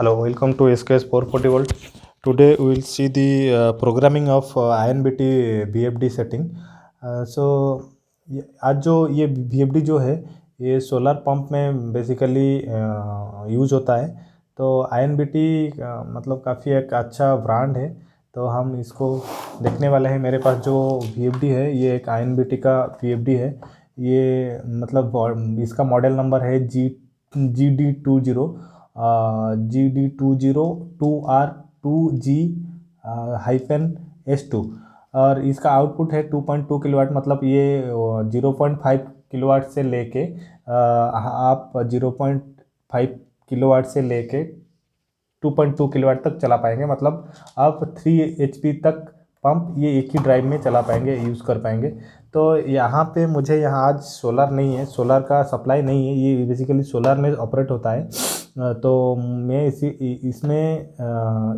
Hello, welcome to SKS 440 volt. Today we will see the programming of INBT VFD setting. आज जो ये VFD जो है ये सोलर पंप में बेसिकली यूज होता है। तो INBT मतलब काफ़ी एक अच्छा ब्रांड है। तो हम इसको देखने वाले हैं। मेरे पास जो VFD है ये एक INBT का VFD है। ये मतलब इसका मॉडल नंबर है GD202R2G-S2 और इसका आउटपुट है 2.2 किलोवाट। मतलब ये 0.5 किलोवाट से लेके आप 0.5 किलोवाट से लेके 2.2 किलोवाट तक चला पाएंगे। मतलब आप 3 HP तक पंप ये एक ही ड्राइव में चला पाएंगे, यूज़ कर पाएंगे। तो यहाँ पे मुझे यहाँ आज सोलर नहीं है, सोलर का सप्लाई नहीं है। ये बेसिकली सोलर में ऑपरेट होता है। तो मैं इसमें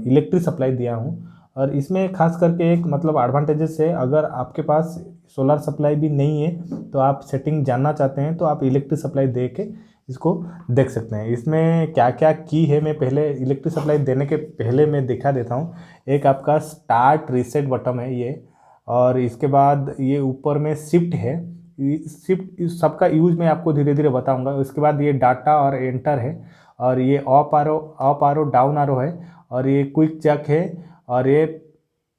इलेक्ट्रिक सप्लाई दिया हूँ। और इसमें खास करके एक मतलब एडवांटेजेस है, अगर आपके पास सोलर सप्लाई भी नहीं है तो आप सेटिंग जानना चाहते हैं तो आप इलेक्ट्रिक सप्लाई दे के इसको देख सकते हैं। इसमें क्या क्या की है मैं पहले इलेक्ट्रिक सप्लाई देने के पहले मैं दिखा देता हूँ। एक आपका स्टार्ट रीसेट बटन है ये, और इसके बाद ये ऊपर में शिफ्ट है। शिफ्ट सबका यूज मैं आपको धीरे धीरे बताऊंगा। उसके बाद ये डाटा और एंटर है, और ये अप आरो डाउन आरो है, और ये क्विक चेक है, और ये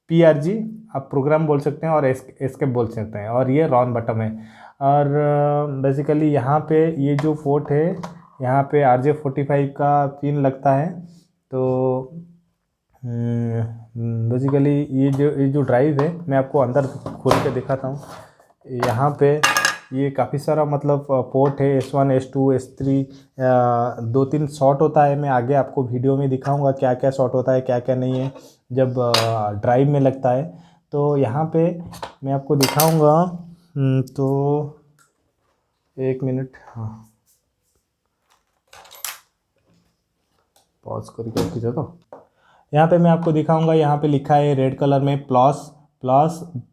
PRG आप प्रोग्राम बोल सकते हैं और एस्केप बोल सकते हैं, और ये रॉन बटन है। और बेसिकली यहाँ पे ये जो पोर्ट है यहाँ पे RJ45 का पिन लगता है। तो बेसिकली ये जो ड्राइव है मैं आपको अंदर खोल के दिखाता हूँ। यहाँ पे ये काफ़ी सारा मतलब पोर्ट है, S1 S2 S3 2-3 शॉट होता है। मैं आगे आपको वीडियो में दिखाऊंगा क्या क्या शॉट होता है क्या क्या नहीं है जब ड्राइव में लगता है। तो यहाँ पे मैं आपको दिखाऊंगा। तो एक मिनट, हाँ पॉज करके खींचा। तो यहाँ पे मैं आपको दिखाऊंगा। यहाँ पे लिखा है रेड कलर में प्लस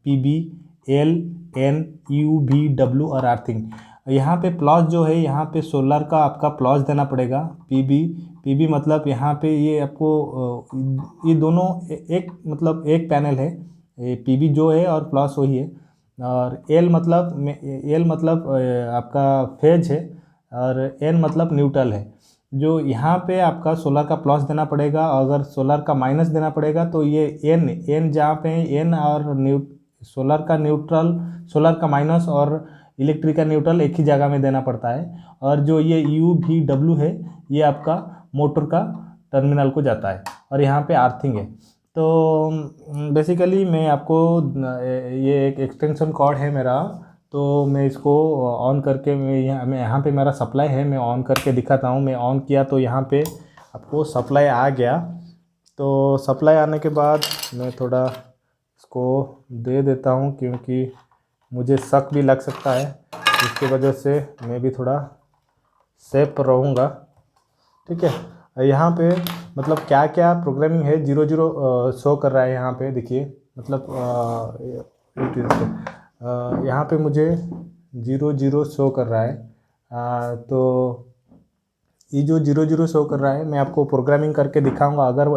PBLNUVW और अर्थिंग। यहाँ पे प्लस जो है यहाँ पे सोलर का आपका प्लस देना पड़ेगा। PB मतलब यहाँ पे ये आपको ये दोनों एक मतलब एक पैनल है। PB जो है और प्लस वही है। और L मतलब आपका फेज है, और N मतलब न्यूट्रल है। जो यहाँ पे आपका सोलर का प्लस देना पड़ेगा, अगर सोलर का माइनस देना पड़ेगा तो ये N जहाँ पे N और सोलर का न्यूट्रल, सोलर का माइनस और इलेक्ट्रिक का न्यूट्रल एक ही जगह में देना पड़ता है। और जो ये UVW है ये आपका मोटर का टर्मिनल को जाता है, और यहाँ पे अर्थिंग है। तो बेसिकली मैं आपको ये एक एक्सटेंशन कॉर्ड है मेरा, तो मैं इसको ऑन करके मैं यहाँ पे मेरा सप्लाई है, मैं ऑन करके दिखाता हूँ। मैं ऑन किया तो यहाँ पे आपको सप्लाई आ गया। तो सप्लाई आने के बाद मैं थोड़ा इसको दे देता हूँ, क्योंकि मुझे शक भी लग सकता है, इसकी वजह से मैं भी थोड़ा सेफ रहूँगा। ठीक है। यहाँ पे मतलब क्या क्या प्रोग्रामिंग है, 00 शो कर रहा है यहाँ पे, देखिए मतलब यहाँ पे मुझे 00 शो कर रहा है। तो ये जो 00 शो कर रहा है मैं आपको प्रोग्रामिंग करके दिखाऊंगा। अगर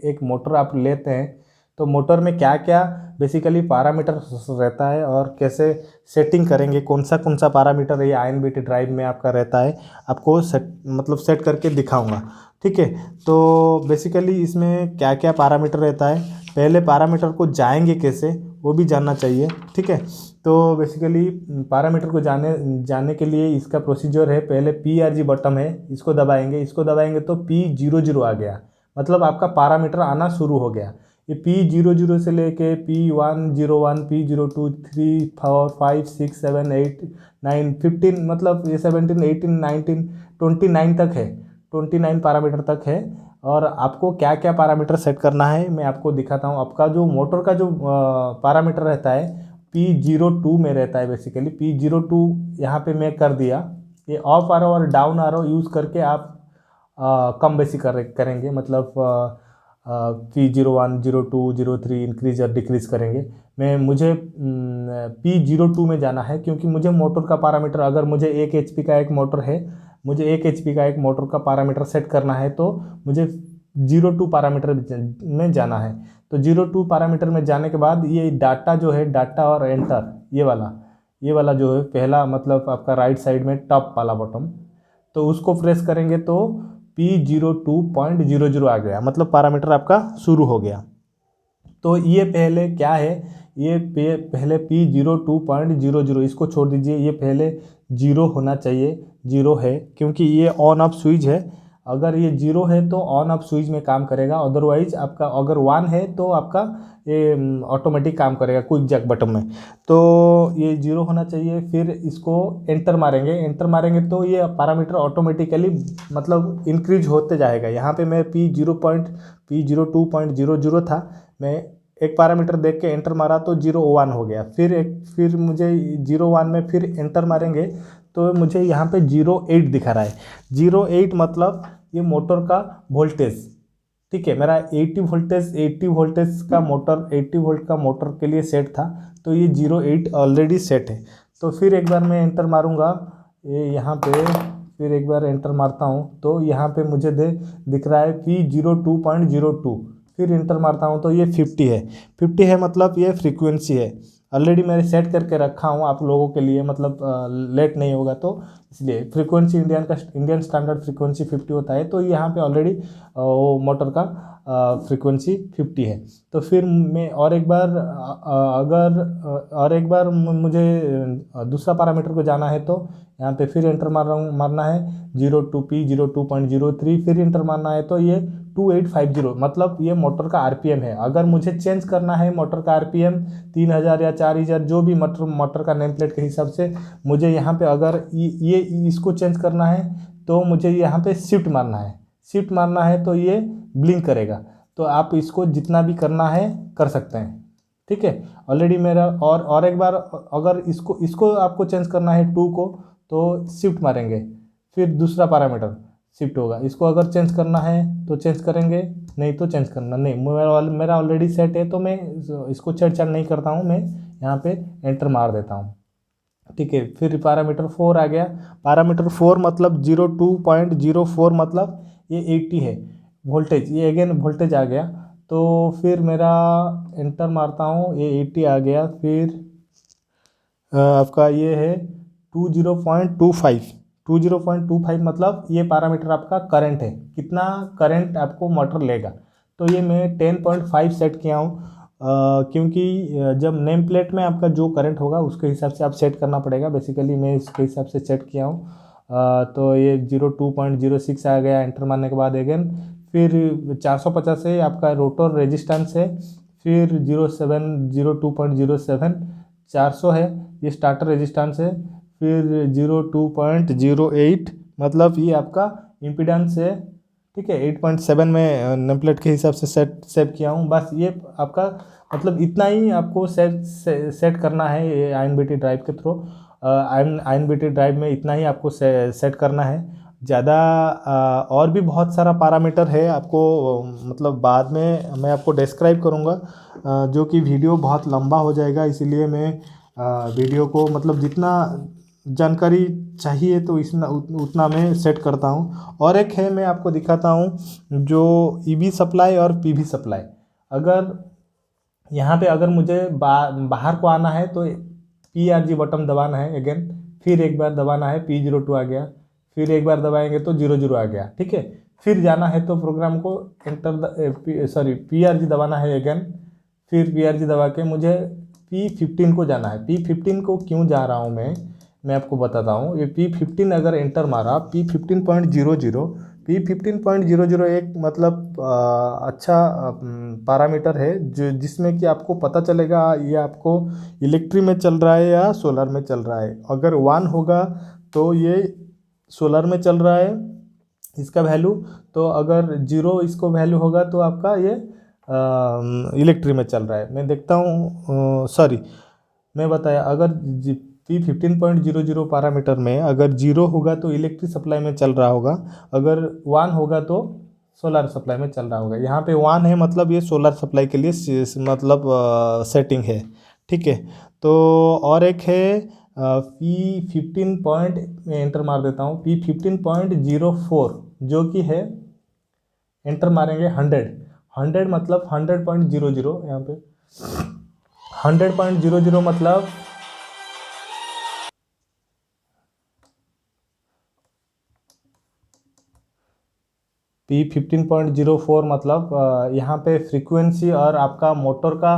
एक मोटर आप लेते हैं तो मोटर में क्या क्या बेसिकली पैरामीटर रहता है और कैसे सेटिंग करेंगे, कौन सा पैरामीटर ये INBT ड्राइव में आपका रहता है, आपको सेट करके दिखाऊंगा। ठीक है। तो बेसिकली इसमें क्या क्या पैरामीटर रहता है, पहले पैरामीटर को जाएंगे कैसे वो भी जानना चाहिए। ठीक है। तो बेसिकली पैरामीटर को जाने के लिए इसका प्रोसीजर है, पहले PRG बटन है, इसको दबाएंगे तो P00 आ गया, मतलब आपका पैरामीटर आना शुरू हो गया। ये P00 से लेके P101 P02 3 4 5 6 7 8 9 15 मतलब ये 17 18 19 29 तक है, 29 पैरामीटर तक है। और आपको क्या क्या पैरामीटर सेट करना है मैं आपको दिखाता हूँ। आपका जो मोटर का जो पैरामीटर रहता है P02 में रहता है। बेसिकली P02 यहाँ पे मैं कर दिया। ये अप आरो और डाउन आरो यूज़ करके आप कम बेसी करेंगे, मतलब P01 02 03 इंक्रीज और डिक्रीज करेंगे। मुझे P02 में जाना है, क्योंकि मुझे मोटर का पैरामीटर, अगर मुझे 1 HP का एक मोटर है मुझे 1 HP का एक मोटर का पैरामीटर सेट करना है, तो मुझे 02 पैरामीटर में जाना है। तो 02 पैरामीटर में जाने के बाद ये डाटा जो है, डाटा और एंटर, ये वाला जो है पहला, मतलब आपका राइट साइड में टॉप वाला बटन, तो उसको प्रेस करेंगे तो P02.00 आ गया, मतलब पैरामीटर आपका शुरू हो गया। तो ये पहले क्या है, ये पहले P02.00, इसको छोड़ दीजिए, ये पहले 0 होना चाहिए, 0 है क्योंकि ये ऑन ऑफ स्विच है। अगर ये 0 है तो ऑन ऑफ स्विच में काम करेगा, अदरवाइज आपका अगर 1 है तो आपका ये ऑटोमेटिक काम करेगा क्विक जैक बटन में। तो ये 0 होना चाहिए। फिर इसको एंटर मारेंगे, एंटर मारेंगे तो ये पैरामीटर ऑटोमेटिकली मतलब इंक्रीज होते जाएगा। यहाँ पे मैं P02.00 था, मैं एक पैरामीटर देख के एंटर मारा तो 01 हो गया। फिर मुझे 01 में फिर एंटर मारेंगे तो मुझे यहाँ पे 08 दिखा रहा है। 08 मतलब ये मोटर का वोल्टेज, ठीक है। मेरा 80 वोल्टेज का मोटर, 80 वोल्ट का मोटर के लिए सेट था, तो ये 08 ऑलरेडी सेट है। तो फिर एक बार मैं एंटर मारूंगा, ये यहाँ पे फिर एक बार एंटर मारता हूँ तो यहाँ पे मुझे दिख रहा है P02.02। फिर एंटर मारता हूँ तो ये 50 है, मतलब ये फ्रीक्वेंसी है। ऑलरेडी मैंने सेट करके रखा हूँ आप लोगों के लिए, मतलब लेट नहीं होगा, तो इसलिए फ्रीक्वेंसी इंडियन स्टैंडर्ड फ्रीक्वेंसी 50 होता है। तो यहाँ पे ऑलरेडी वो मोटर का फ्रीक्वेंसी 50 है। तो फिर मैं और एक बार मुझे दूसरा पैरामीटर को जाना है, तो यहाँ पे फिर एंटर मारना है 02P02.03। फिर एंटर मारना है तो ये 2850, मतलब ये मोटर का RPM है। अगर मुझे चेंज करना है मोटर का RPM 3000 या 4000, जो भी मोटर का नेम प्लेट के हिसाब से, मुझे यहाँ पे अगर ये इसको चेंज करना है तो मुझे यहाँ पे शिफ्ट मारना है तो ये ब्लिंक करेगा। तो आप इसको जितना भी करना है कर सकते हैं, ठीक है। ऑलरेडी मेरा और एक बार अगर इसको आपको चेंज करना है 2 को, तो शिफ्ट मारेंगे, फिर दूसरा पैरामीटर शिफ्ट होगा। इसको अगर चेंज करना है तो चेंज करेंगे, नहीं तो चेंज करना नहीं। मेरा ऑलरेडी सेट है तो मैं इसको छेड़छाड़ नहीं करता हूँ, मैं यहाँ पे एंटर मार देता हूँ, ठीक है। फिर पैरामीटर 4 आ गया। पैरामीटर 4 मतलब 02.04, मतलब ये 80 है वोल्टेज, ये अगेन वोल्टेज आ गया। तो फिर मेरा एंटर मारता हूँ, ये 80 आ गया। फिर आपका ये है 20.25 मतलब ये पैरामीटर आपका करंट है, कितना करंट आपको मोटर लेगा। तो ये मैं 10.5 सेट किया हूँ, क्योंकि जब नेम प्लेट में आपका जो करंट होगा उसके हिसाब से आप सेट करना पड़ेगा। बेसिकली मैं इसके हिसाब से सेट किया हूँ। तो ये 02.06 आ गया एंटर मारने के बाद। अगेन फिर 450 है आपका रोटर रेजिस्टेंस है। फिर 02.07 400 है, ये स्टार्टर रेजिस्टेंस है। फिर 02.08 मतलब ये आपका इम्पीडेंस है, ठीक है। 8.7 में नेमप्लेट के हिसाब से सेट किया हूँ। बस ये आपका मतलब इतना ही आपको सेट करना है ये INBT ड्राइव के थ्रू। INBT ड्राइव में इतना ही आपको सेट करना है। ज़्यादा और भी बहुत सारा पैरामीटर है, आपको मतलब बाद में मैं आपको डिस्क्राइब करूँगा, जो कि वीडियो बहुत लंबा हो जाएगा। इसीलिए मैं वीडियो को मतलब जितना जानकारी चाहिए तो उतना मैं सेट करता हूँ। और एक है, मैं आपको दिखाता हूँ, जो EB सप्लाई और PV सप्लाई। अगर यहाँ पे अगर मुझे बाहर को आना है तो PRG बटन दबाना है अगेन, फिर एक बार दबाना है, P02 आ गया। फिर एक बार दबाएंगे तो 00 आ गया, ठीक है। फिर जाना है तो प्रोग्राम को PRG दबाना है अगेन। फिर PRG दबा के मुझे P15 को जाना है। P15 को क्यों जा रहा हूँ मैं आपको बताता हूँ। ये P15 अगर एंटर मारा, P15.00 एक मतलब अच्छा पैरामीटर है जिसमें कि आपको पता चलेगा ये आपको इलेक्ट्रिक में चल रहा है या सोलर में चल रहा है। अगर 1 होगा तो ये सोलर में चल रहा है इसका वैल्यू, तो अगर 0 इसको वैल्यू होगा तो आपका ये इलेक्ट्रिक में चल रहा है। मैं देखता हूँ, मैं बताया, अगर P15.00 पैरामीटर में अगर 0 होगा तो इलेक्ट्रिक सप्लाई में चल रहा होगा, अगर 1 होगा तो सोलर सप्लाई में चल रहा होगा। यहाँ पे 1 है मतलब ये सोलर सप्लाई के लिए मतलब सेटिंग है, ठीक है। तो और एक है P15 पॉइंट में एंटर मार देता हूँ, P15.04 जो कि है, एंटर मारेंगे 100 मतलब 100.00, यहाँ पे 100.00 मतलब P15.04 मतलब यहाँ पे फ्रीक्वेंसी और आपका मोटर का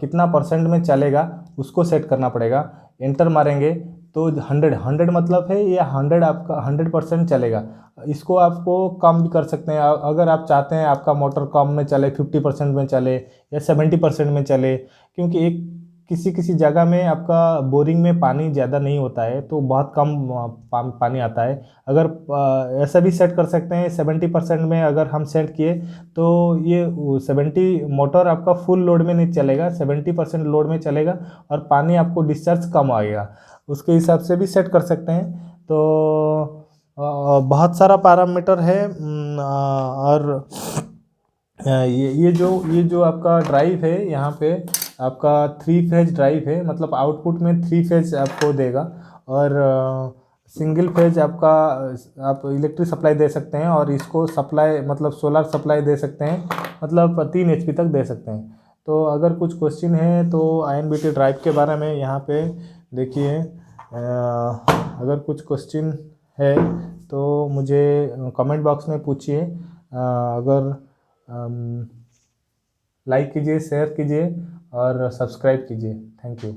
कितना परसेंट में चलेगा उसको सेट करना पड़ेगा। एंटर मारेंगे तो 100 मतलब है ये 100 आपका 100% चलेगा। इसको आपको कम भी कर सकते हैं अगर आप चाहते हैं आपका मोटर कम में चले, 50% में चले या 70% में चले, क्योंकि एक किसी किसी जगह में आपका बोरिंग में पानी ज़्यादा नहीं होता है तो बहुत कम पानी आता है। अगर ऐसा भी सेट कर सकते हैं 70% में अगर हम सेट किए तो ये 70 मोटर आपका फुल लोड में नहीं चलेगा, 70% लोड में चलेगा और पानी आपको डिस्चार्ज कम आएगा, उसके हिसाब से भी सेट कर सकते हैं। तो बहुत सारा पैरामीटर है। और ये जो आपका ड्राइव है, यहाँ पे आपका 3 फेज ड्राइव है, मतलब आउटपुट में 3 फेज आपको देगा और सिंगल फेज आपका आप इलेक्ट्रिक सप्लाई दे सकते हैं और इसको सप्लाई मतलब सोलर सप्लाई दे सकते हैं, मतलब 3 HP तक दे सकते हैं। तो अगर कुछ क्वेश्चन है तो INBT ड्राइव के बारे में यहाँ पे देखिए, अगर कुछ क्वेश्चन है तो मुझे कमेंट बॉक्स में पूछिए। अगर लाइक कीजिए, शेयर कीजिए और सब्सक्राइब कीजिए। Thank you.